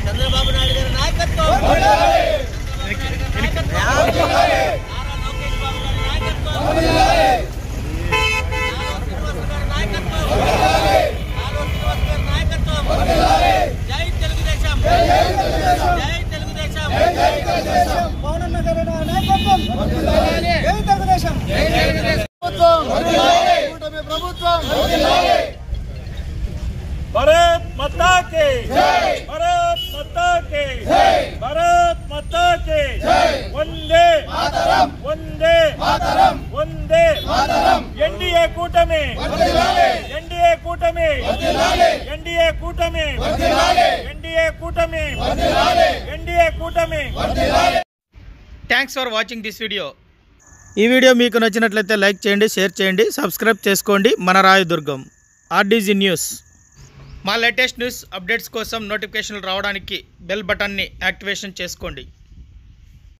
చంద్రబాబు నాయుడు గారి నాయకత్వం, జై తెలుగుదేశం, జై తెలుగుదేశం, పవన్ గారి నాయకత్వం, జై తెలుగుదేశం, ప్రభుత్వం, भारत माता के जय, भारत माता के जय, भारत माता के जय, वंदे मातरम, वंदे मातरम, वंदे मातरम, एनडीए కూటమి వర్ధిల్లాలి, एनडीए కూటమి వర్ధిల్లాలి, एनडीए కూటమి వర్ధిల్లాలి, एनडीए కూటమి వర్ధిల్లాలి, एनडीए కూటమి వర్ధిల్లాలి. Thanks for watching this video. ఈ వీడియో మీకు నచ్చినట్లయితే లైక్ చేయండి, షేర్ చేయండి, సబ్స్క్రైబ్ చేసుకోండి. మన రాయదుర్గం ఆర్డీజీ న్యూస్. మా లేటెస్ట్ న్యూస్ అప్డేట్స్ కోసం నోటిఫికేషన్లు రావడానికి బెల్ బటన్ని యాక్టివేషన్ చేసుకోండి.